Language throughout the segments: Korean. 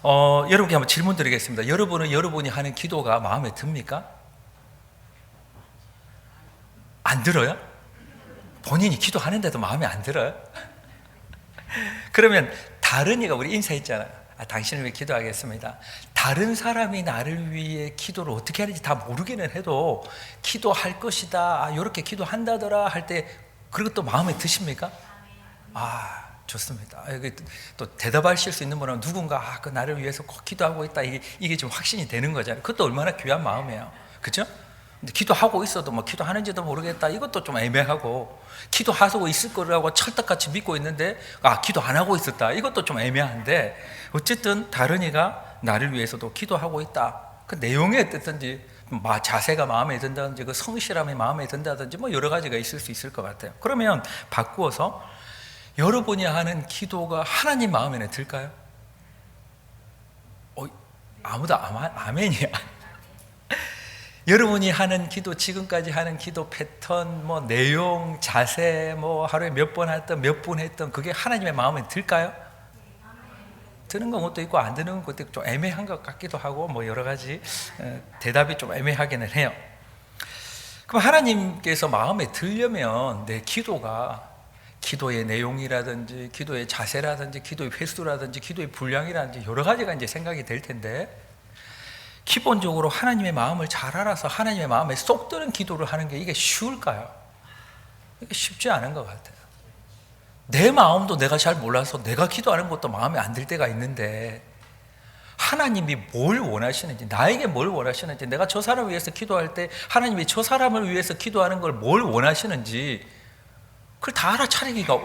여러분께 한번 질문 드리겠습니다. 여러분은 여러분이 하는 기도가 마음에 듭니까? 안 들어요? 본인이 기도하는데도 마음에 안 들어요? 그러면 다른 이가 우리 인사했잖아요. 당신을 위해 기도하겠습니다. 다른 사람이 나를 위해 기도를 어떻게 하는지 다 모르기는 해도 기도할 것이다, 이렇게 기도한다더라 할 때 그것도 마음에 드십니까? 좋습니다. 또 대답하실 수 있는 분은 누군가 그 나를 위해서 꼭 기도하고 있다, 이게 좀 확신이 되는 거잖아요. 그것도 얼마나 귀한 마음이에요. 그렇죠? 근데 기도하고 있어도 뭐 기도하는지도 모르겠다, 이것도 좀 애매하고, 기도하고 있을 거라고 철떡같이 믿고 있는데 기도 안 하고 있었다, 이것도 좀 애매한데, 어쨌든 다른 이가 나를 위해서도 기도하고 있다. 그 내용이 어떻든지, 자세가 마음에 든다든지 그 성실함이 마음에 든다든지 뭐 여러 가지가 있을 수 있을 것 같아요. 그러면 바꾸어서 여러분이 하는 기도가 하나님 마음에는 들까요? 아무도 아멘이야. 여러분이 하는 기도, 지금까지 하는 기도 패턴, 뭐 내용, 자세, 뭐 하루에 몇 번 했던, 몇 분 했던, 그게 하나님의 마음에 들까요? 드는 것도 있고 안 드는 것도 있고 좀 애매한 것 같기도 하고, 뭐 여러 가지 대답이 좀 애매하기는 해요. 그럼 하나님께서 마음에 들려면 내 기도의 내용이라든지 기도의 자세라든지 기도의 횟수라든지 기도의 분량이라든지 여러 가지가 이제 생각이 될 텐데, 기본적으로 하나님의 마음을 잘 알아서 하나님의 마음에 쏙 드는 기도를 하는 게 이게 쉬울까요? 이게 쉽지 않은 것 같아요. 내 마음도 내가 잘 몰라서 내가 기도하는 것도 마음에 안 들 때가 있는데, 하나님이 뭘 원하시는지, 나에게 뭘 원하시는지, 내가 저 사람을 위해서 기도할 때 하나님이 저 사람을 위해서 기도하는 걸 뭘 원하시는지 그걸 다 알아차리기가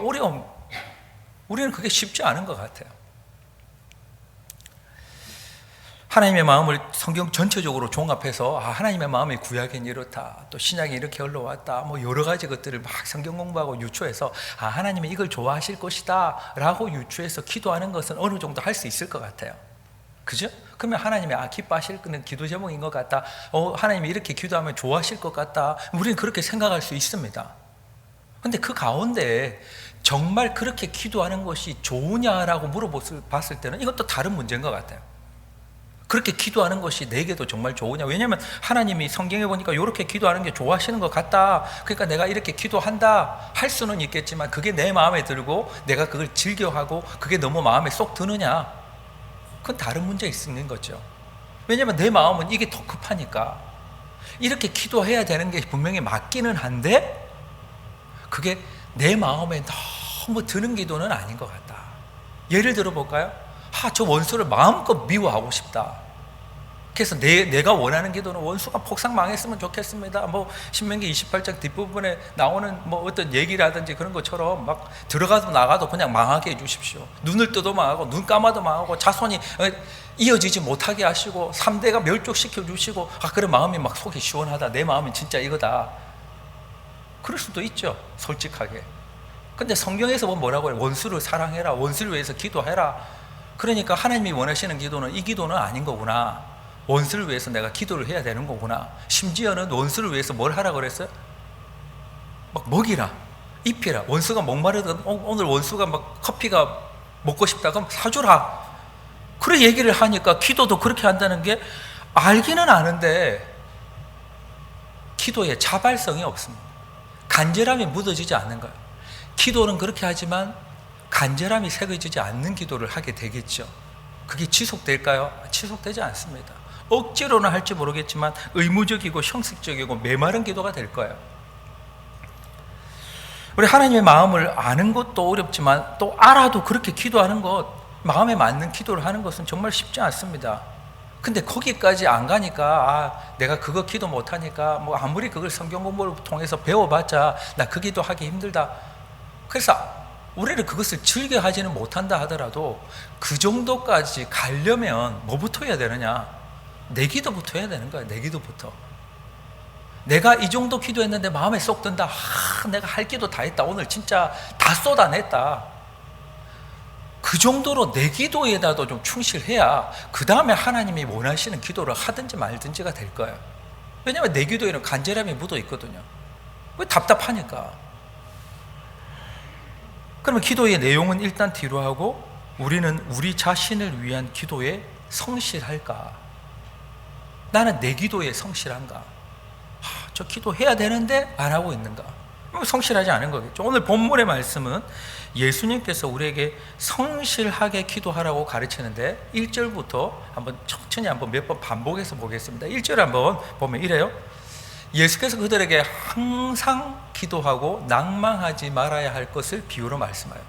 우리는 그게 쉽지 않은 것 같아요. 하나님의 마음을 성경 전체적으로 종합해서 하나님의 마음이 구약엔 이렇다, 또 신약에 이렇게 흘러왔다, 뭐 여러 가지 것들을 막 성경 공부하고 유추해서 하나님이 이걸 좋아하실 것이다 라고 유추해서 기도하는 것은 어느 정도 할 수 있을 것 같아요. 그죠? 그러면 하나님이 기뻐하실 기도 제목인 것 같다, 하나님이 이렇게 기도하면 좋아하실 것 같다, 우리는 그렇게 생각할 수 있습니다. 근데 그 가운데 정말 그렇게 기도하는 것이 좋으냐라고 물어봤을 때는 이것도 다른 문제인 것 같아요. 그렇게 기도하는 것이 내게도 정말 좋으냐? 왜냐하면 하나님이 성경에 보니까 이렇게 기도하는 게 좋아하시는 것 같다, 그러니까 내가 이렇게 기도한다 할 수는 있겠지만, 그게 내 마음에 들고 내가 그걸 즐겨하고 그게 너무 마음에 쏙 드느냐? 그건 다른 문제 있는 거죠. 왜냐하면 내 마음은 이게 더 급하니까. 이렇게 기도해야 되는 게 분명히 맞기는 한데 그게 내 마음에 너무 드는 기도는 아닌 것 같다. 예를 들어 볼까요? 저 원수를 마음껏 미워하고 싶다. 그래서 내가 원하는 기도는 원수가 폭삭 망했으면 좋겠습니다. 뭐 신명기 28장 뒷부분에 나오는 뭐 어떤 얘기라든지 그런 것처럼 막 들어가도 나가도 그냥 망하게 해주십시오. 눈을 떠도 망하고 눈 감아도 망하고 자손이 이어지지 못하게 하시고 3대가 멸족시켜 주시고, 그런 마음이 막 속이 시원하다, 내 마음이 진짜 이거다, 그럴 수도 있죠, 솔직하게. 근데 성경에서 뭐라고 해요? 원수를 사랑해라, 원수를 위해서 기도해라. 그러니까 하나님이 원하시는 기도는 이 기도는 아닌 거구나. 원수를 위해서 내가 기도를 해야 되는 거구나. 심지어는 원수를 위해서 뭘 하라 그랬어요? 막 먹이라, 입히라. 원수가 목마르든 오늘 원수가 막 커피가 먹고 싶다 그럼 사주라. 그래 얘기를 하니까 기도도 그렇게 한다는 게, 알기는 아는데 기도에 자발성이 없습니다. 간절함이 묻어지지 않는 거예요. 기도는 그렇게 하지만 간절함이 새겨지지 않는 기도를 하게 되겠죠. 그게 지속될까요? 지속되지 않습니다. 억지로는 할지 모르겠지만 의무적이고 형식적이고 메마른 기도가 될 거예요. 우리 하나님의 마음을 아는 것도 어렵지만 또 알아도 그렇게 기도하는 것, 마음에 맞는 기도를 하는 것은 정말 쉽지 않습니다. 근데 거기까지 안 가니까 내가 그거 기도 못하니까 뭐 아무리 그걸 성경 공부를 통해서 배워봤자 나 그 기도 하기 힘들다. 그래서 우리는 그것을 즐겨하지는 못한다 하더라도 그 정도까지 가려면 뭐부터 해야 되느냐? 내 기도부터 해야 되는 거야. 내 기도부터. 내가 이 정도 기도했는데 마음에 쏙 든다. 내가 할 기도 다 했다. 오늘 진짜 다 쏟아냈다. 그 정도로 내 기도에다도 좀 충실해야 그 다음에 하나님이 원하시는 기도를 하든지 말든지가 될 거예요. 왜냐하면 내 기도에는 간절함이 묻어 있거든요. 왜? 답답하니까. 그러면 기도의 내용은 일단 뒤로 하고 우리는 우리 자신을 위한 기도에 성실할까? 나는 내 기도에 성실한가? 저 기도해야 되는데 안 하고 있는가? 성실하지 않은 거겠죠. 오늘 본문의 말씀은 예수님께서 우리에게 성실하게 기도하라고 가르치는데 1절부터 한번 천천히 한번 몇 번 반복해서 보겠습니다. 1절 한번 보면 이래요. 예수께서 그들에게 항상 기도하고 낭망하지 말아야 할 것을 비유로 말씀해요.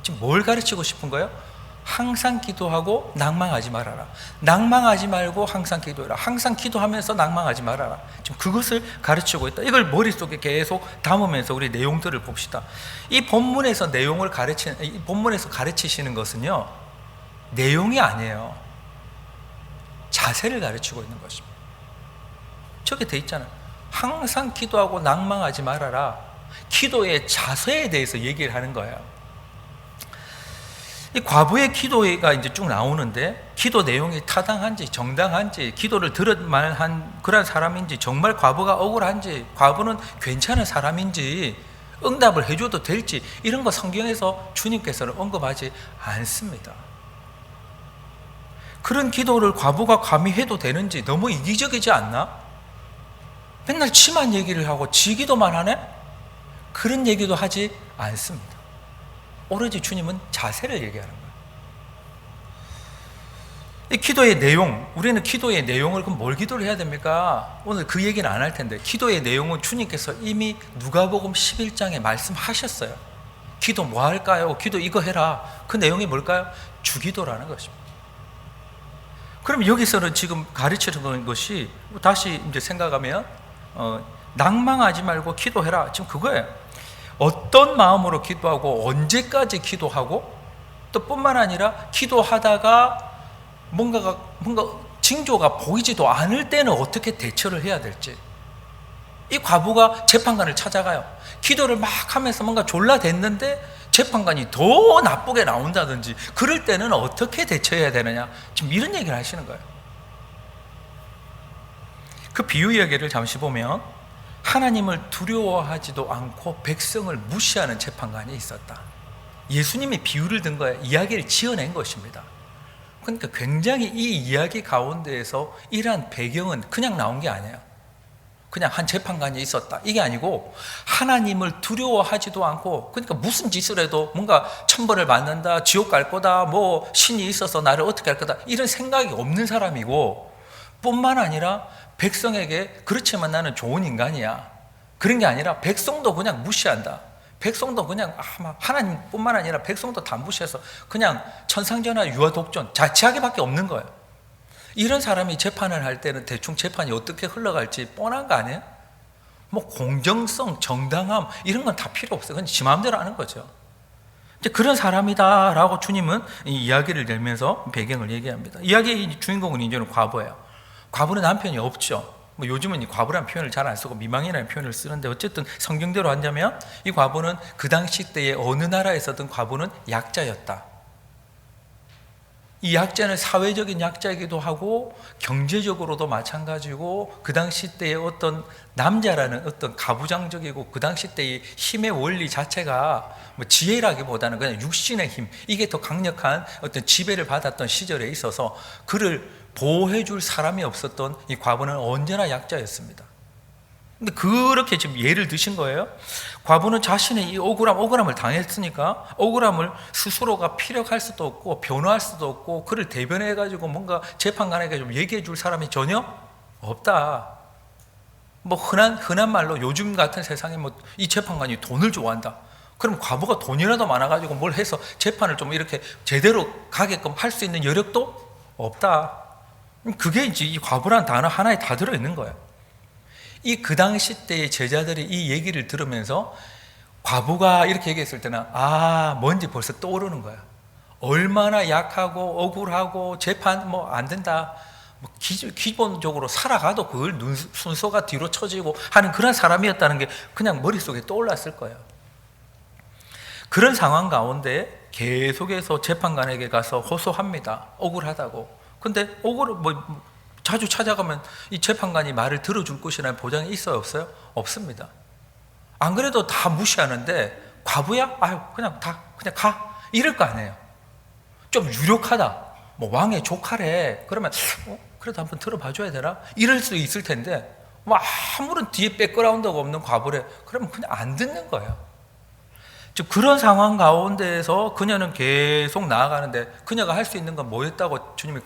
지금 뭘 가르치고 싶은 거예요? 항상 기도하고 낭망하지 말아라. 낭망하지 말고 항상 기도해라. 항상 기도하면서 낭망하지 말아라. 지금 그것을 가르치고 있다. 이걸 머릿속에 계속 담으면서 우리 내용들을 봅시다. 이 본문에서 이 본문에서 가르치시는 것은요, 내용이 아니에요. 자세를 가르치고 있는 것입니다. 저게 돼 있잖아요. 항상 기도하고 낭망하지 말아라. 기도의 자세에 대해서 얘기를 하는 거예요. 이 과부의 기도가 이제 쭉 나오는데, 기도 내용이 타당한지 정당한지, 기도를 들을 만한 그런 사람인지, 정말 과부가 억울한지, 과부는 괜찮은 사람인지, 응답을 해줘도 될지, 이런 거 성경에서 주님께서는 언급하지 않습니다. 그런 기도를 과부가 감히 해도 되는지 너무 이기적이지 않나? 맨날 치만 얘기를 하고 지 기도만 하네? 그런 얘기도 하지 않습니다. 오로지 주님은 자세를 얘기하는 거예요. 이 기도의 내용, 우리는 기도의 내용을 그럼 뭘 기도를 해야 됩니까? 오늘 그 얘기는 안 할 텐데, 기도의 내용은 주님께서 이미 누가복음 11장에 말씀하셨어요. 기도 뭐 할까요? 기도 이거 해라. 그 내용이 뭘까요? 주기도라는 것입니다. 그럼 여기서는 지금 가르치는 것이, 다시 이제 생각하면 낭망하지 말고 기도해라. 지금 그거예요. 어떤 마음으로 기도하고 언제까지 기도하고, 또 뿐만 아니라 기도하다가 뭔가 징조가 보이지도 않을 때는 어떻게 대처를 해야 될지. 이 과부가 재판관을 찾아가요. 기도를 막 하면서 뭔가 졸라댔는데 재판관이 더 나쁘게 나온다든지, 그럴 때는 어떻게 대처해야 되느냐, 지금 이런 얘기를 하시는 거예요. 그 비유 이야기를 잠시 보면, 하나님을 두려워하지도 않고 백성을 무시하는 재판관이 있었다. 예수님이 비유를 든 거예요. 이야기를 지어낸 것입니다. 그러니까 굉장히 이 이야기 가운데에서 이러한 배경은 그냥 나온 게 아니에요. 그냥 한 재판관이 있었다, 이게 아니고 하나님을 두려워하지도 않고, 그러니까 무슨 짓을 해도 뭔가 천벌을 받는다, 지옥 갈 거다, 뭐 신이 있어서 나를 어떻게 할 거다, 이런 생각이 없는 사람이고, 뿐만 아니라 백성에게 그렇지만 나는 좋은 인간이야, 그런 게 아니라 백성도 그냥 무시한다. 백성도 그냥 하나님뿐만 아니라 백성도 다 무시해서 그냥 천상전화 유아독존 자치하게밖에 없는 거예요. 이런 사람이 재판을 할 때는 대충 재판이 어떻게 흘러갈지 뻔한 거 아니에요? 뭐 공정성, 정당함 이런 건 다 필요 없어요. 그냥 지 마음대로 하는 거죠. 이제 그런 사람이다라고 주님은 이 이야기를 내면서 배경을 얘기합니다. 이야기의 주인공은 이제는 과부예요. 과부는 남편이 없죠. 뭐 요즘은 이 과부라는 표현을 잘 안 쓰고 미망이라는 표현을 쓰는데, 어쨌든 성경대로 한다면 이 과부는 그 당시 때의 어느 나라에서든 과부는 약자였다. 이 약자는 사회적인 약자이기도 하고 경제적으로도 마찬가지고, 그 당시 때의 어떤 남자라는 어떤 가부장적이고 그 당시 때의 힘의 원리 자체가 뭐 지혜라기보다는 그냥 육신의 힘, 이게 더 강력한 어떤 지배를 받았던 시절에 있어서 그를 보호해 줄 사람이 없었던 이 과부는 언제나 약자였습니다. 근데 그렇게 지금 예를 드신 거예요. 과부는 자신의 이 억울함을 당했으니까 억울함을 스스로가 피력할 수도 없고 변호할 수도 없고, 그를 대변해 가지고 뭔가 재판관에게 좀 얘기해 줄 사람이 전혀 없다. 뭐 흔한 말로 요즘 같은 세상에 뭐 이 재판관이 돈을 좋아한다. 그럼 과부가 돈이라도 많아 가지고 뭘 해서 재판을 좀 이렇게 제대로 가게끔 할 수 있는 여력도 없다. 그게 이제 이 과부라는 단어 하나에 다 들어 있는 거예요. 그 당시 때의 제자들이 이 얘기를 들으면서 과부가 이렇게 얘기했을 때는 뭔지 벌써 떠오르는 거야. 얼마나 약하고 억울하고 재판 뭐 안 된다, 뭐 기본적으로 살아가도 그걸 순서가 뒤로 처지고 하는 그런 사람이었다는 게 그냥 머릿속에 떠올랐을 거예요. 그런 상황 가운데 계속해서 재판관에게 가서 호소합니다. 억울하다고. 근데 자주 찾아가면 이 재판관이 말을 들어줄 것이라는 보장이 있어요, 없어요? 없습니다. 안 그래도 다 무시하는데 과부야? 그냥 가 이럴 거 아니에요. 좀 유력하다. 뭐 왕의 조카래. 그러면 그래도 한번 들어봐 줘야 되나? 이럴 수 있을 텐데 뭐 아무런 뒤에 백그라운드가 없는 과부래. 그러면 그냥 안 듣는 거예요. 즉 그런 상황 가운데에서 그녀는 계속 나아가는데 그녀가 할 수 있는 건 뭐였다고 주님이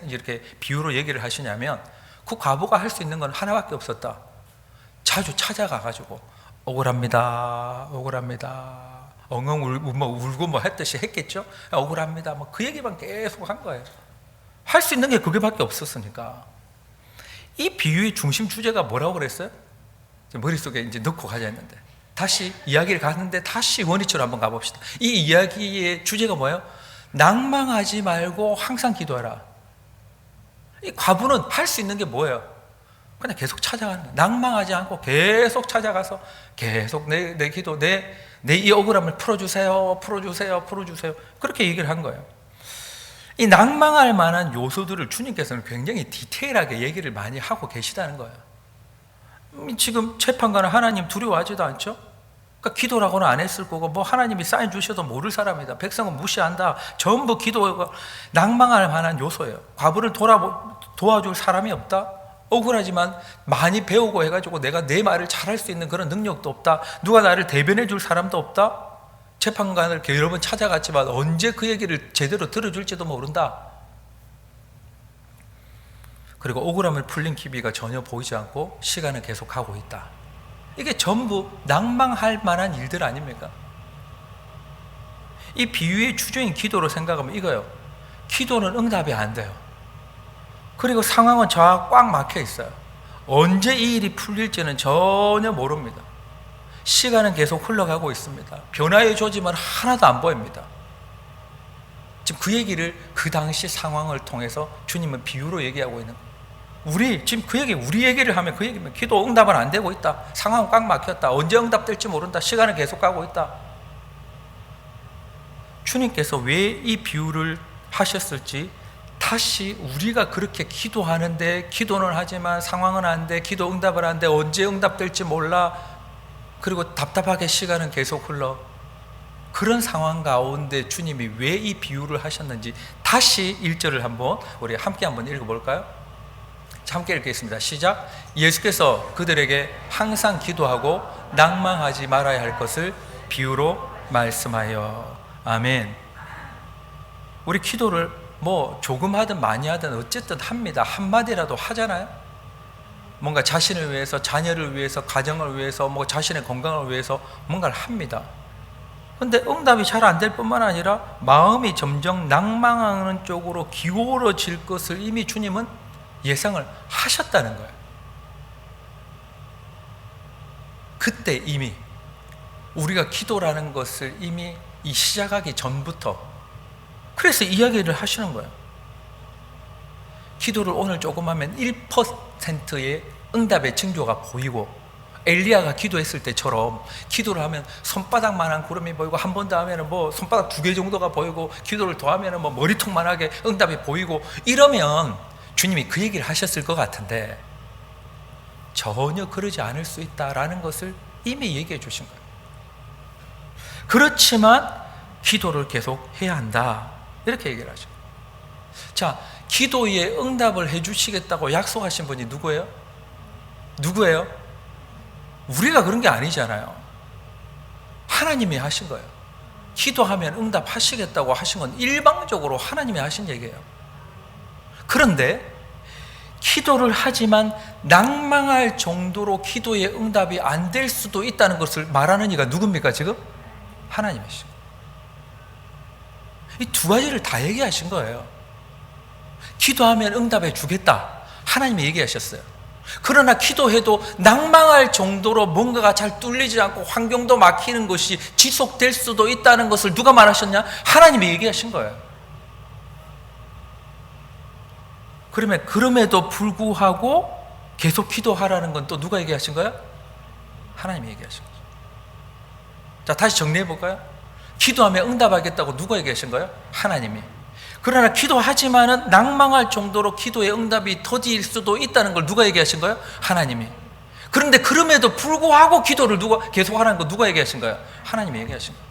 이렇게 비유로 얘기를 하시냐면 그 과부가 할 수 있는 건 하나밖에 없었다. 자주 찾아가가지고 억울합니다. 억울합니다. 엉엉 울고 뭐 했듯이 했겠죠. 억울합니다. 뭐 그 얘기만 계속 한 거예요. 할 수 있는 게 그게밖에 없었으니까. 이 비유의 중심 주제가 뭐라고 그랬어요? 머릿속에 이제 넣고 가자 했는데 다시 이야기를 가는데 다시 원위치로 한번 가봅시다. 이 이야기의 주제가 뭐예요? 낭망하지 말고 항상 기도하라. 이 과부는 할 수 있는 게 뭐예요? 그냥 계속 찾아가는 거예요. 낭망하지 않고 계속 찾아가서 계속 내 기도, 내 이 억울함을 풀어주세요, 풀어주세요, 풀어주세요. 그렇게 얘기를 한 거예요. 이 낭망할 만한 요소들을 주님께서는 굉장히 디테일하게 얘기를 많이 하고 계시다는 거예요. 지금 재판관은 하나님 두려워하지도 않죠? 그러니까 기도라고는 안 했을 거고 뭐 하나님이 사인 주셔도 모를 사람이다. 백성은 무시한다. 전부 기도가 낭망할 만한 요소예요. 과부를 도와줄 사람이 없다. 억울하지만 많이 배우고 해가지고 내가 내 말을 잘할 수 있는 그런 능력도 없다. 누가 나를 대변해 줄 사람도 없다. 재판관을 여러 번 찾아갔지만 언제 그 얘기를 제대로 들어줄지도 모른다. 그리고 억울함을 풀린 기비가 전혀 보이지 않고 시간은 계속 가고 있다. 이게 전부 낭망할 만한 일들 아닙니까? 이 비유의 주제인 기도로 생각하면 이거예요. 기도는 응답이 안 돼요. 그리고 상황은 저와 꽉 막혀 있어요. 언제 이 일이 풀릴지는 전혀 모릅니다. 시간은 계속 흘러가고 있습니다. 변화의 조짐은 하나도 안 보입니다. 지금 그 얘기를 그 당시 상황을 통해서 주님은 비유로 얘기하고 있는 거예요. 지금 우리 얘기를 하면 그 얘기면 기도 응답은 안 되고 있다. 상황은 꽉 막혔다. 언제 응답될지 모른다. 시간은 계속 가고 있다. 주님께서 왜 이 비유를 하셨을지 다시 우리가 그렇게 기도하는데 기도는 하지만 상황은 안 돼. 기도 응답을 안 돼. 언제 응답될지 몰라. 그리고 답답하게 시간은 계속 흘러. 그런 상황 가운데 주님이 왜 이 비유를 하셨는지 다시 1절을 한번 우리 함께 한번 읽어볼까요? 함께 읽겠습니다. 시작. 예수께서 그들에게 항상 기도하고 낭망하지 말아야 할 것을 비유로 말씀하여. 아멘. 우리 기도를 뭐 조금 하든 많이 하든 어쨌든 합니다. 한마디라도 하잖아요. 뭔가 자신을 위해서, 자녀를 위해서, 가정을 위해서, 뭐 자신의 건강을 위해서 뭔가를 합니다. 그런데 응답이 잘 안 될 뿐만 아니라 마음이 점점 낭망하는 쪽으로 기울어질 것을 이미 주님은 예상을 하셨다는 거예요. 그때 이미 우리가 기도라는 것을 이미 이 시작하기 전부터 그래서 이야기를 하시는 거예요. 기도를 오늘 조금 하면 1%의 응답의 징조가 보이고 엘리야가 기도했을 때처럼 기도를 하면 손바닥만한 구름이 보이고 한 번 더 하면 뭐 손바닥 2개 정도가 보이고 기도를 더 하면 뭐 머리통만하게 응답이 보이고 이러면 주님이 그 얘기를 하셨을 것 같은데 전혀 그러지 않을 수 있다라는 것을 이미 얘기해 주신 거예요. 그렇지만 기도를 계속 해야 한다 이렇게 얘기를 하죠. 자, 기도에 응답을 해주시겠다고 약속하신 분이 누구예요? 누구예요? 우리가 그런 게 아니잖아요. 하나님이 하신 거예요. 기도하면 응답하시겠다고 하신 건 일방적으로 하나님이 하신 얘기예요. 그런데 기도를 하지만 낭망할 정도로 기도의 응답이 안 될 수도 있다는 것을 말하는 이가 누굽니까 지금? 하나님이시고. 이 두 가지를 다 얘기하신 거예요. 기도하면 응답해 주겠다. 하나님이 얘기하셨어요. 그러나 기도해도 낭망할 정도로 뭔가가 잘 뚫리지 않고 환경도 막히는 것이 지속될 수도 있다는 것을 누가 말하셨냐? 하나님이 얘기하신 거예요. 그러면 그럼에도 불구하고 계속 기도하라는 건 또 누가 얘기하신 거예요? 하나님이 얘기하신 거죠. 자, 다시 정리해 볼까요? 기도하면 응답하겠다고 누가 얘기하신 거예요? 하나님이. 그러나 기도하지만은 낭망할 정도로 기도의 응답이 터질 수도 있다는 걸 누가 얘기하신 거예요? 하나님이. 그런데 그럼에도 불구하고 기도를 누가 계속 하라는 거 누가 얘기하신 거예요? 하나님이 얘기하신 거예요.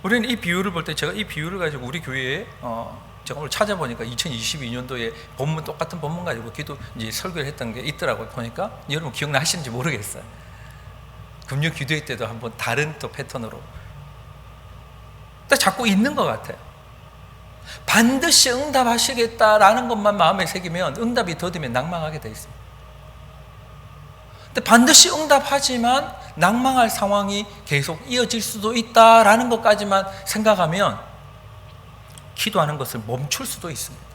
우리는 이 비유를 볼 때, 제가 이 비유를 가지고 우리 교회에 제가 오늘 찾아보니까 2022년도에 본문, 똑같은 본문 가지고 기도 이제 설교를 했던 게 있더라고요. 보니까 여러분 기억나시는지 모르겠어요. 금요 기도회 때도 한번 다른 또 패턴으로 자꾸 있는 것 같아요. 반드시 응답하시겠다라는 것만 마음에 새기면 응답이 더디면 낭망하게 돼 있습니다. 근데 반드시 응답하지만 낭망할 상황이 계속 이어질 수도 있다라는 것까지만 생각하면 기도하는 것을 멈출 수도 있습니다.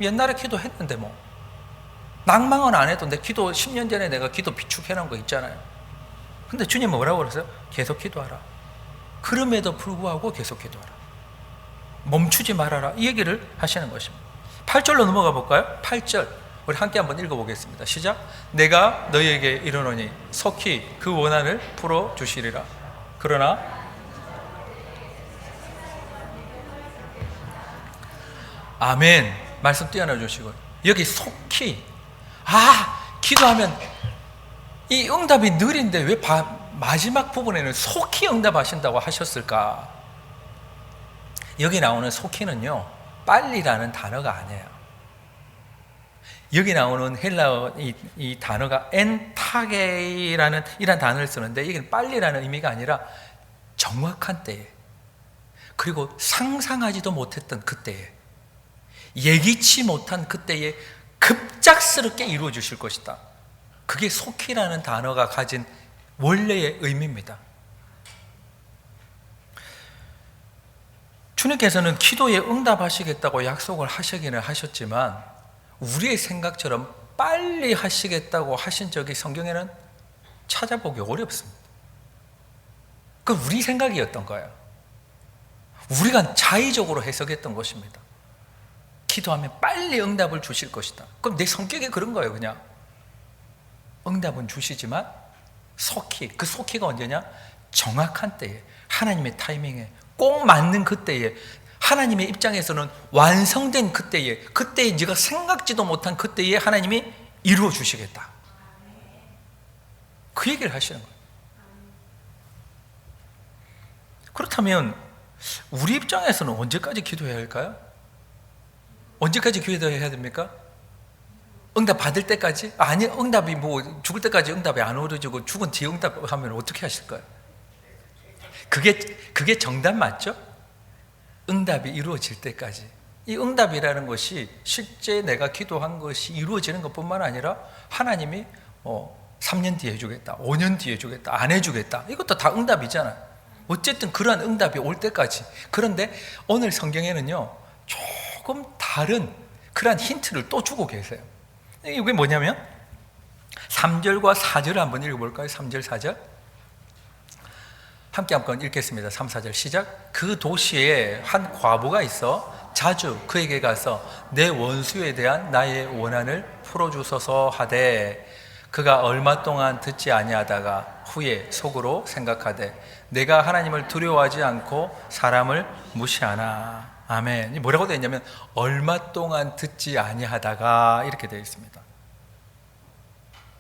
옛날에 기도했는데 뭐 낭망은 안 해도 내 기도 10년 전에 내가 기도 비축해 놓은 거 있잖아요. 근데 주님은 뭐라고 그러세요? 계속 기도하라. 그럼에도 불구하고 계속 기도하라. 멈추지 말아라. 이 얘기를 하시는 것입니다. 8절로 넘어가 볼까요? 8절 우리 함께 한번 읽어보겠습니다. 시작. 내가 너희에게 이르노니 속히 그 원한을 풀어주시리라. 그러나 아멘. 말씀 띄어넣어 주시고 여기 속히 기도하면 이 응답이 느린데 왜 마지막 부분에는 속히 응답하신다고 하셨을까? 여기 나오는 속히는요 빨리라는 단어가 아니에요. 여기 나오는 헬라어 이 단어가 엔타게이라는 이런 단어를 쓰는데 이게 빨리라는 의미가 아니라 정확한 때에, 그리고 상상하지도 못했던 그때에, 예기치 못한 그때에 급작스럽게 이루어 주실 것이다. 그게 속히라는 단어가 가진 원래의 의미입니다. 주님께서는 기도에 응답하시겠다고 약속을 하시기는 하셨지만 우리의 생각처럼 빨리 하시겠다고 하신 적이 성경에는 찾아보기 어렵습니다. 그 우리 생각이었던 거예요. 우리가 자의적으로 해석했던 것입니다. 기도하면 빨리 응답을 주실 것이다. 그럼 내 성격이 그런 거예요. 그냥 응답은 주시지만 속히, 그 속히가 언제냐? 정확한 때에, 하나님의 타이밍에 꼭 맞는 그때에, 하나님의 입장에서는 완성된 그때에 네가 생각지도 못한 그때에 하나님이 이루어 주시겠다. 그 얘기를 하시는 거예요. 그렇다면 우리 입장에서는 언제까지 기도해야 할까요? 언제까지 기도해야 됩니까? 응답 받을 때까지? 아니, 응답이 죽을 때까지 응답이 안 오르지고 죽은 뒤에 응답하면 어떻게 하실까요? 그게 정답 맞죠? 응답이 이루어질 때까지. 이 응답이라는 것이 실제 내가 기도한 것이 이루어지는 것뿐만 아니라 하나님이 3년 뒤에 해주겠다, 5년 뒤에 해주겠다, 안 해주겠다, 이것도 다 응답이잖아요. 어쨌든 그러한 응답이 올 때까지. 그런데 오늘 성경에는요 조금 다른 그러한 힌트를 또 주고 계세요. 이게 뭐냐면 3절과 4절을 한번 읽어볼까요? 3절, 4절 함께 한번 읽겠습니다. 3, 4절 시작. 그 도시에 한 과부가 있어 자주 그에게 가서 내 원수에 대한 나의 원한을 풀어주소서 하되 그가 얼마 동안 듣지 아니하다가 후에 속으로 생각하되 내가 하나님을 두려워하지 않고 사람을 무시하나. 아멘. 뭐라고 되어 있냐면 얼마 동안 듣지 아니하다가 이렇게 되어 있습니다.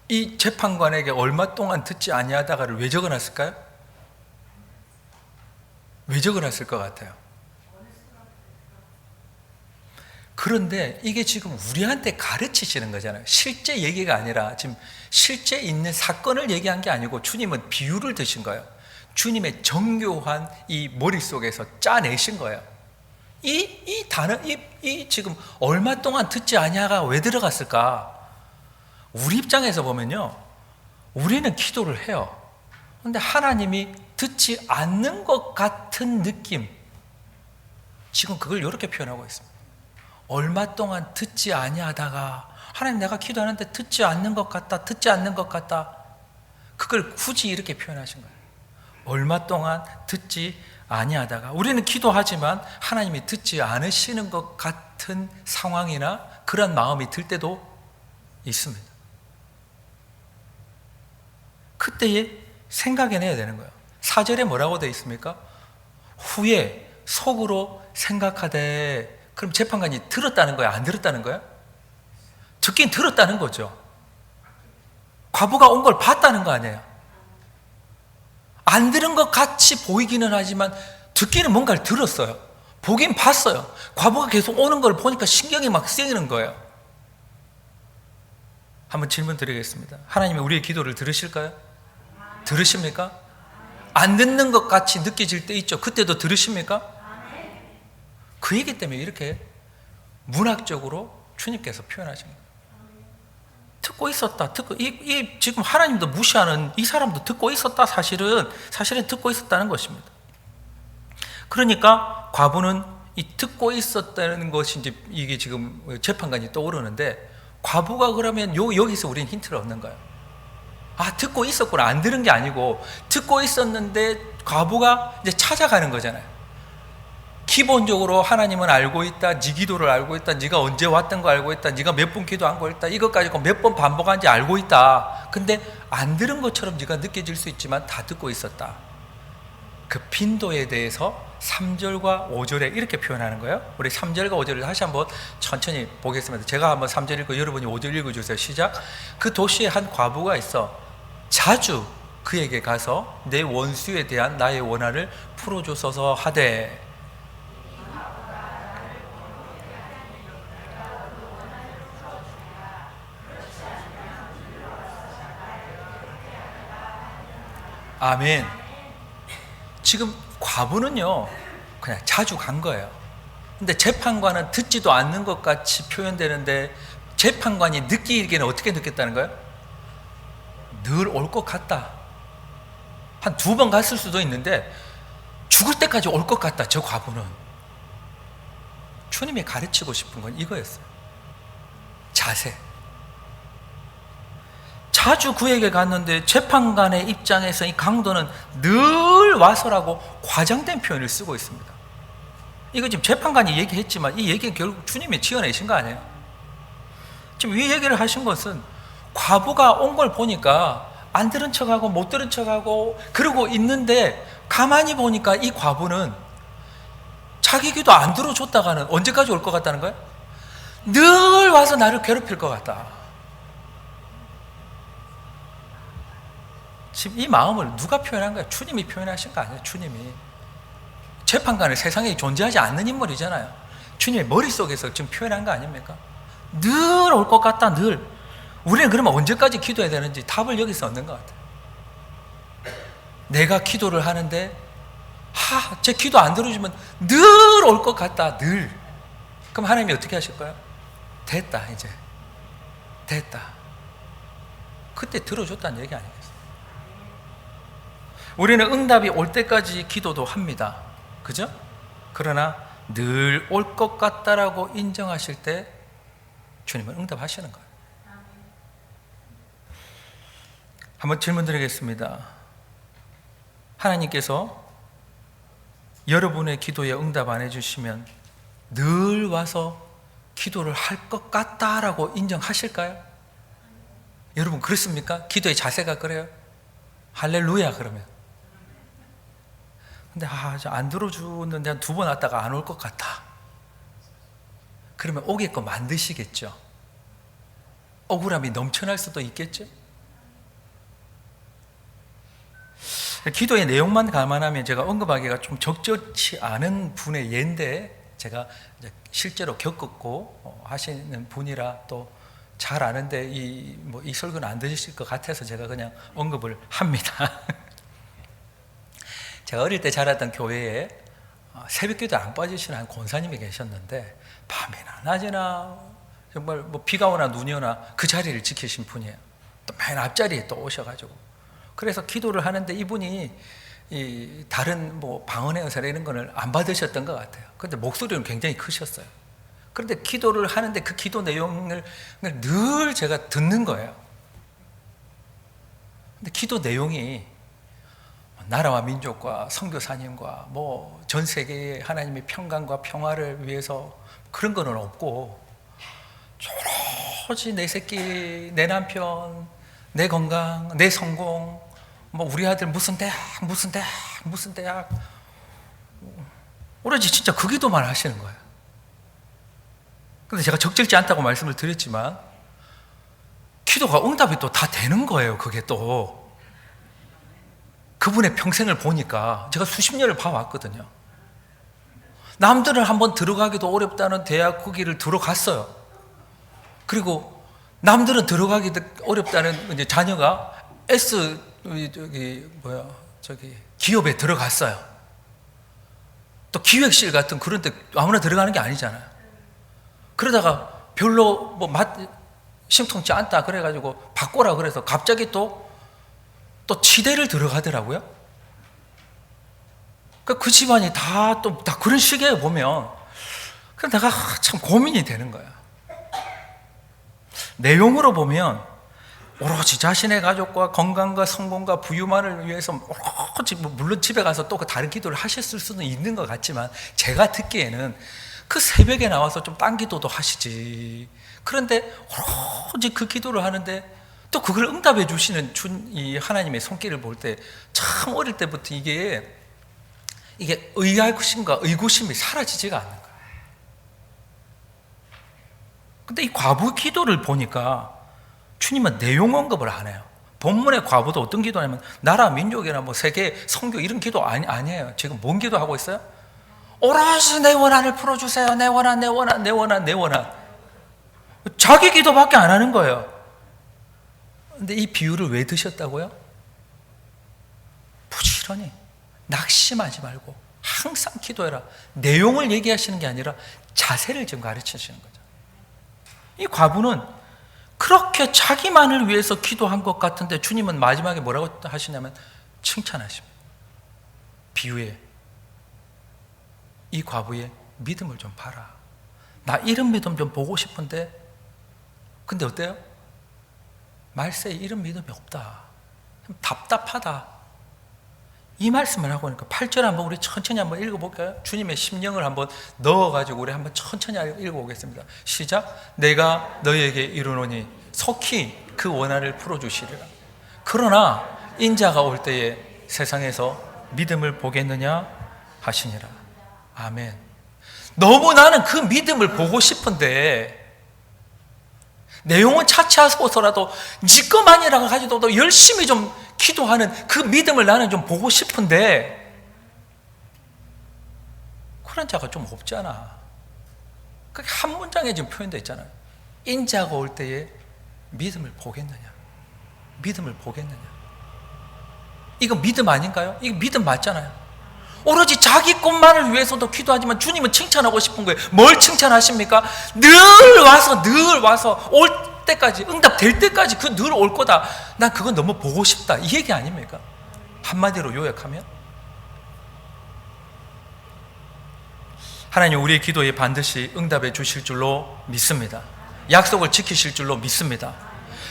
이 재판관에게 얼마 동안 듣지 아니하다가를 왜 적어놨을까요? 왜 적어놨을 것 같아요? 그런데 이게 지금 우리한테 가르치시는 거잖아요. 실제 얘기가 아니라 지금 실제 있는 사건을 얘기한 게 아니고 주님은 비유를 드신 거예요. 주님의 정교한 이 머릿속에서 짜내신 거예요. 이 단어, 이 지금 얼마 동안 듣지 아니하가 왜 들어갔을까? 우리 입장에서 보면요, 우리는 기도를 해요. 그런데 하나님이 듣지 않는 것 같은 느낌, 지금 그걸 이렇게 표현하고 있습니다. 얼마 동안 듣지 아니하다가 하나님 내가 기도하는데 듣지 않는 것 같다, 듣지 않는 것 같다. 그걸 굳이 이렇게 표현하신 거예요. 얼마 동안 듣지 아니하다가. 우리는 기도하지만 하나님이 듣지 않으시는 것 같은 상황이나 그런 마음이 들 때도 있습니다. 그때에 생각해내야 되는 거예요. 4절에 뭐라고 되어 있습니까? 후에 속으로 생각하되. 그럼 재판관이 들었다는 거야, 안 들었다는 거야? 듣긴 들었다는 거죠. 과부가 온 걸 봤다는 거 아니에요? 안 들은 것 같이 보이기는 하지만 듣기는 뭔가를 들었어요. 보긴 봤어요. 과부가 계속 오는 걸 보니까 신경이 막 쓰이는 거예요. 한번 질문 드리겠습니다. 하나님이 우리의 기도를 들으실까요? 들으십니까? 안 듣는 것 같이 느껴질 때 있죠. 그때도 들으십니까? 그 얘기 때문에 이렇게 문학적으로 주님께서 표현하신 거예요. 듣고 있었다. 지금 하나님도 무시하는 이 사람도 듣고 있었다. 사실은 듣고 있었다는 것입니다. 그러니까 과부는 이 듣고 있었다는 것이 이제 이게 지금 재판관이 떠오르는데, 과부가 그러면 여기서 우리는 힌트를 얻는 거예요. 아, 듣고 있었구나. 안 들은 게 아니고 듣고 있었는데 과부가 이제 찾아가는 거잖아요. 기본적으로 하나님은 알고 있다. 네 기도를 알고 있다. 네가 언제 왔던 거 알고 있다. 네가 몇 번 기도한 거 있다. 이것 가지고 몇 번 반복한지 알고 있다. 근데 안 들은 것처럼 네가 느껴질 수 있지만 다 듣고 있었다. 그 빈도에 대해서 3절과 5절에 이렇게 표현하는 거예요. 우리 3절과 5절을 다시 한번 천천히 보겠습니다. 제가 한번 3절 읽고 여러분이 5절 읽어주세요. 시작. 그 도시에 한 과부가 있어 자주 그에게 가서 내 원수에 대한 나의 원한을 풀어주소서 하되, 아멘. 지금 과부는요 그냥 자주 간 거예요. 근데 재판관은 듣지도 않는 것 같이 표현되는데, 재판관이 느끼기에는 어떻게 느꼈다는 거예요? 늘 올 것 같다. 한 2번 갔을 수도 있는데 죽을 때까지 올 것 같다. 저 과부는. 주님이 가르치고 싶은 건 이거였어요. 자세. 자주 그에게 갔는데 재판관의 입장에서 이 강도는 늘 와서라고 과장된 표현을 쓰고 있습니다. 이거 지금 재판관이 얘기했지만 이 얘기는 결국 주님이 지어내신 거 아니에요? 지금 이 얘기를 하신 것은 과부가 온 걸 보니까 안 들은 척하고 못 들은 척하고 그러고 있는데, 가만히 보니까 이 과부는 자기 기도 안 들어줬다가는 언제까지 올 것 같다는 거예요? 늘 와서 나를 괴롭힐 것 같다. 지금 이 마음을 누가 표현한 거예요? 주님이 표현하신 거 아니에요? 주님이. 재판관은 세상에 존재하지 않는 인물이잖아요. 주님의 머릿속에서 지금 표현한 거 아닙니까? 늘 올 것 같다. 늘. 우리는 그러면 언제까지 기도해야 되는지 답을 여기서 얻는 것 같아요. 내가 기도를 하는데 제 기도 안 들어주면 늘 올 것 같다. 늘. 그럼 하나님이 어떻게 하실 거예요? 됐다. 이제 됐다. 그때 들어줬다는 얘기 아니겠어요? 우리는 응답이 올 때까지 기도도 합니다. 그죠? 그러나 늘 올 것 같다라고 인정하실 때 주님은 응답하시는 거예요. 한번 질문 드리겠습니다. 하나님께서 여러분의 기도에 응답 안 해주시면 늘 와서 기도를 할 것 같다라고 인정하실까요? 여러분 그렇습니까? 기도의 자세가 그래요? 할렐루야. 그러면 근데 안 들어주는데 한 2번 왔다가 안 올 것 같아. 그러면 오게끔 만드시겠죠. 억울함이 넘쳐날 수도 있겠죠. 기도의 내용만 감안하면 제가 언급하기가 좀 적절치 않은 분의 예인데, 제가 이제 실제로 겪었고 하시는 분이라 또 잘 아는데 이 설교는 안 들으실 것 같아서 제가 그냥 언급을 합니다. 제가 어릴 때 자랐던 교회에 새벽기도 안 빠지시는 한 권사님이 계셨는데, 밤이나 낮이나 정말 비가 오나 눈이 오나 그 자리를 지키신 분이에요. 또 맨 앞자리에 또 오셔가지고, 그래서 기도를 하는데 이분이 다른 방언의 은사나 이런 거를 안 받으셨던 것 같아요. 그런데 목소리는 굉장히 크셨어요. 그런데 기도를 하는데 그 기도 내용을 늘 제가 듣는 거예요. 근데 기도 내용이 나라와 민족과 선교사님과 전 세계의 하나님의 평강과 평화를 위해서 그런 거는 없고, 오로지 내 새끼, 내 남편, 내 건강, 내 성공, 우리 아들 무슨 대학, 오로지 진짜 그 기도만 하시는 거예요. 근데 제가 적절치 않다고 말씀을 드렸지만 기도가 응답이 또 다 되는 거예요. 그게 또 그분의 평생을 보니까 제가 수십 년을 봐왔거든요. 남들은 한번 들어가기도 어렵다는 대학 거기를 들어갔어요. 그리고 남들은 들어가기도 어렵다는 이제 자녀가 기업에 들어갔어요. 또 기획실 같은 그런 데 아무나 들어가는 게 아니잖아요. 그러다가 별로 심통치 않다 그래가지고 바꿔라 그래서 갑자기 또 치대를 들어가더라고요. 그 집안이 다 그런 식이에요, 보면. 그래서 내가 참 고민이 되는 거야. 내용으로 보면 오로지 자신의 가족과 건강과 성공과 부유만을 위해서 오로지 물론 집에 가서 또 다른 기도를 하셨을 수는 있는 것 같지만 제가 듣기에는 그 새벽에 나와서 좀 딴 기도도 하시지. 그런데 오로지 그 기도를 하는데 또 그걸 응답해 주시는 이 하나님의 손길을 볼 때 참 어릴 때부터 이게 의구심과 의구심이 사라지지가 않는 거예요. 근데 이 과부 기도를 보니까 주님은 내용 언급을 안 해요. 본문의 과부도 어떤 기도냐면 나라 민족이나 세계 성교 이런 기도 아니에요. 지금 뭔 기도하고 있어요? 오로지 내 원한을 풀어주세요. 내 원한, 내 원한, 내 원한, 내 원한. 자기 기도밖에 안 하는 거예요. 근데 이 비유를 왜 드셨다고요? 부지런히 낙심하지 말고 항상 기도해라. 내용을 얘기하시는 게 아니라 자세를 지금 가르치시는 거죠. 이 과부는 그렇게 자기만을 위해서 기도한 것 같은데 주님은 마지막에 뭐라고 하시냐면 칭찬하십니다. 비유에 이 과부의 믿음을 좀 봐라. 나 이런 믿음 좀 보고 싶은데 근데 어때요? 말세에 이런 믿음이 없다. 답답하다. 이 말씀을 하고 있으니까 8절 한번 우리 천천히 한번 읽어볼까요? 주님의 심령을 한번 넣어가지고 우리 한번 천천히 읽어보겠습니다. 시작. 내가 너희에게 이르노니 속히 그 원한을 풀어주시리라. 그러나 인자가 올 때에 세상에서 믿음을 보겠느냐 하시니라. 아멘. 너무 나는 그 믿음을 보고 싶은데 내용은 차치하고서라도 네 것만이라고 가지고도 열심히 좀 기도하는 그 믿음을 나는 좀 보고 싶은데 그런 자가 좀 없잖아. 그게 한 문장에 지금 표현되어 있잖아요. 인자가 올 때에 믿음을 보겠느냐. 믿음을 보겠느냐. 이거 믿음 아닌가요? 이거 믿음 맞잖아요. 오로지 자기 것만을 위해서도 기도하지만 주님은 칭찬하고 싶은 거예요. 뭘 칭찬하십니까? 늘 와서 올 때까지, 응답될 때까지 그 늘 올 거다. 난 그건 너무 보고 싶다. 이 얘기 아닙니까? 한마디로 요약하면 하나님 우리의 기도에 반드시 응답해 주실 줄로 믿습니다. 약속을 지키실 줄로 믿습니다.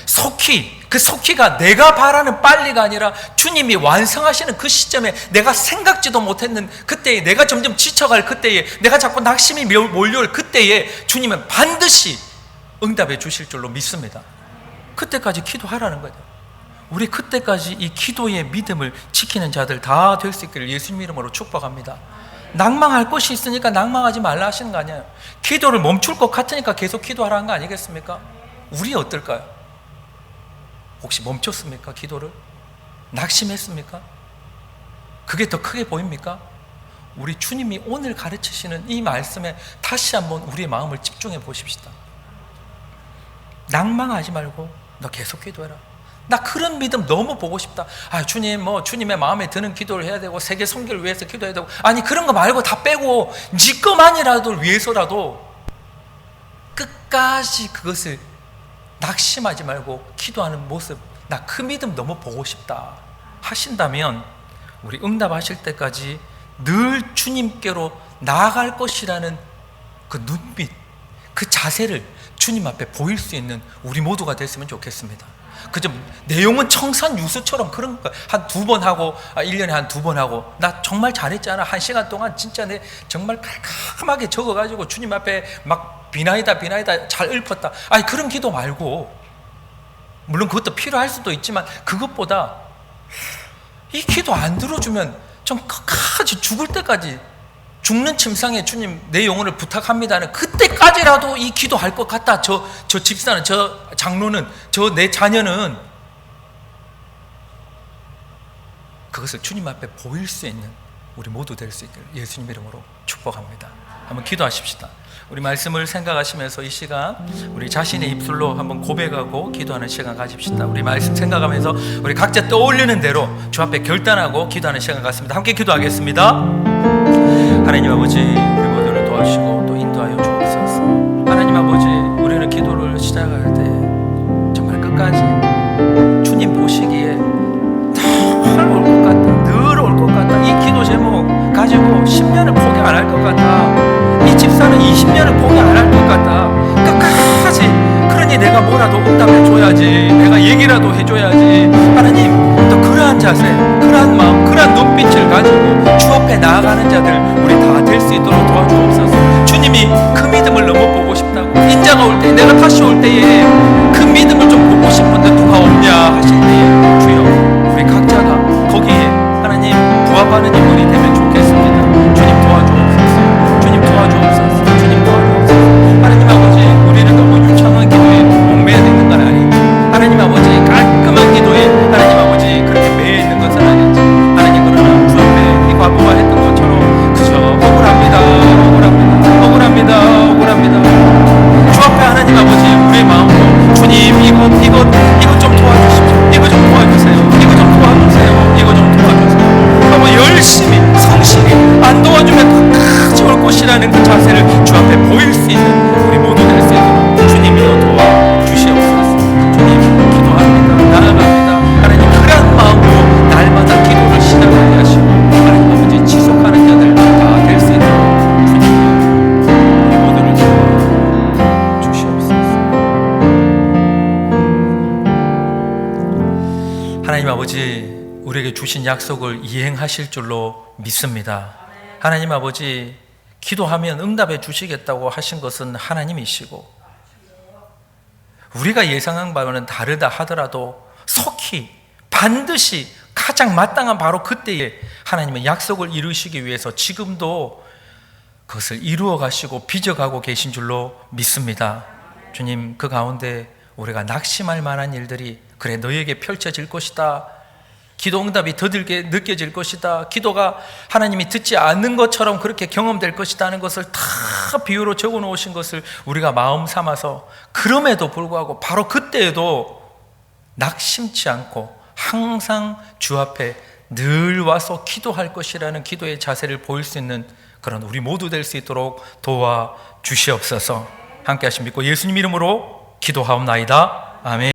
속히, 그 속히가 내가 바라는 빨리가 아니라 주님이 완성하시는 그 시점에 내가 생각지도 못했는 그때에, 내가 점점 지쳐갈 그때에, 내가 자꾸 낙심이 몰려올 그때에 주님은 반드시 응답해 주실 줄로 믿습니다. 그때까지 기도하라는 거죠. 우리 그때까지 이 기도의 믿음을 지키는 자들 다 될 수 있기를 예수님 이름으로 축복합니다. 낭망할 것이 있으니까 낭망하지 말라 하시는 거 아니에요. 기도를 멈출 것 같으니까 계속 기도하라는 거 아니겠습니까? 우리 어떨까요? 혹시 멈췄습니까? 기도를? 낙심했습니까? 그게 더 크게 보입니까? 우리 주님이 오늘 가르치시는 이 말씀에 다시 한번 우리의 마음을 집중해 보십시다. 낭망하지 말고 너 계속 기도해라. 나 그런 믿음 너무 보고 싶다. 주님, 주님의 마음에 드는 기도를 해야 되고 세계 선교를 위해서 기도해야 되고, 아니 그런 거 말고 다 빼고 네 것만이라도 위해서라도 끝까지 그것을 낙심하지 말고 기도하는 모습, 나 그 믿음 너무 보고 싶다 하신다면 우리 응답하실 때까지 늘 주님께로 나아갈 것이라는 그 눈빛, 그 자세를 주님 앞에 보일 수 있는 우리 모두가 됐으면 좋겠습니다. 그저 내용은 청산유수처럼 그런 거 한 2번 하고 1년에 한 2번 하고 나 정말 잘했잖아. 1시간 동안 진짜 내 정말 깔끔하게 적어가지고 주님 앞에 막 비나이다 잘 읊었다. 아니 그런 기도 말고, 물론 그것도 필요할 수도 있지만 그것보다 이 기도 안 들어주면 좀 끝까지 죽을 때까지, 죽는 침상에 주님 내 영혼을 부탁합니다는 그때까지라도 이 기도할 것 같다. 저 집사는, 저 장로는, 저 내 자녀는 그것을 주님 앞에 보일 수 있는 우리 모두 될 수 있기를 예수님 이름으로 축복합니다. 한번 기도하십시다. 우리 말씀을 생각하시면서 이 시간 우리 자신의 입술로 한번 고백하고 기도하는 시간 가집시다. 우리 말씀 생각하면서 우리 각자 떠올리는 대로 주 앞에 결단하고 기도하는 시간 같습니다. 함께 기도하겠습니다. 하나님 아버지, 우리 모두를 도와주시고 또 인도하여 주옵소서. 하나님 아버지, 우리는 기도를 시작할 때 정말 끝까지 주님 보시기에 늘 올 것 같다, 늘 올 것 같다, 이 기도 제목 가지고 10년을 포기 안 할 것 같다, 이 집사는 20년을 포기 안 할 것 같다, 끝까지. 그러니 내가 뭐라도 응답해 줘야지, 내가 얘기라도 해줘야지. 하나님, 또 그러한 자세, 그러한 마음, 그러한 눈빛을 가지고 주 앞에 나아가는 자들 우리 다 될 수 있도록 도와주옵소서. 주님이 그 믿음을 너무 보고 싶다고, 인자가 올 때, 내가 다시 올 때에 그 믿음을 좀 보고 싶은데 누가 없냐 하실 때에 주여, 우리 각자가 거기에 하나님 부합하는 인물이 되면 좋겠습니다. 주님 도와주옵소서. 주님 도와주옵소서. 주님 도와주옵소서. 하나님 아버지, 우리는 너무 유창한 기도에 목매여 있는 건 아니고, 하나님 아버지 깔끔한 기도에 하나님 아버지 그렇게 매여 있는 것은 아니지. 하나님, 그러나 주 앞에 이 과부가 했던 것처럼 그저 억울합니다, 억울합니다, 억울합니다, 억울합니다. 주 앞에 하나님 아버지 우리의 마음으로 주님 이것 좀 도와주십시오. 이거 좀 도와주세요. 이거 좀 도와주세요. 이거 좀 도와주세요. 너무 열심히 성실히 안 도와주면 끝까지 올 것이라는 그 자세를 주 앞에 보일 수 있는 우리 모두 될 수 있도록 주님이여 도와주시옵소서. 주님 기도합니다. 나아갑니다. 하나님, 그런 마음으로 날마다 기도를 시작하게 하시고 하나님 아버지 지속하는 자들 다 될 수 있도록 주님이여 우리 모두를 도와주시옵소서. 하나님 아버지, 우리에게 주신 약속을 이행하실 줄로 믿습니다. 하나님 아버지, 기도하면 응답해 주시겠다고 하신 것은 하나님이시고, 우리가 예상한 바와는 다르다 하더라도 속히 반드시 가장 마땅한 바로 그때에 하나님은 약속을 이루시기 위해서 지금도 그것을 이루어 가시고 빚어가고 계신 줄로 믿습니다. 주님, 그 가운데 우리가 낙심할 만한 일들이 그래 너에게 펼쳐질 것이다, 기도 응답이 더딜게 느껴질 것이다, 기도가 하나님이 듣지 않는 것처럼 그렇게 경험될 것이다 하는 것을 다 비유로 적어 놓으신 것을 우리가 마음 삼아서, 그럼에도 불구하고 바로 그때에도 낙심치 않고 항상 주 앞에 늘 와서 기도할 것이라는 기도의 자세를 보일 수 있는 그런 우리 모두 될 수 있도록 도와주시옵소서. 함께 하신 믿고 예수님 이름으로 기도하옵나이다. 아멘.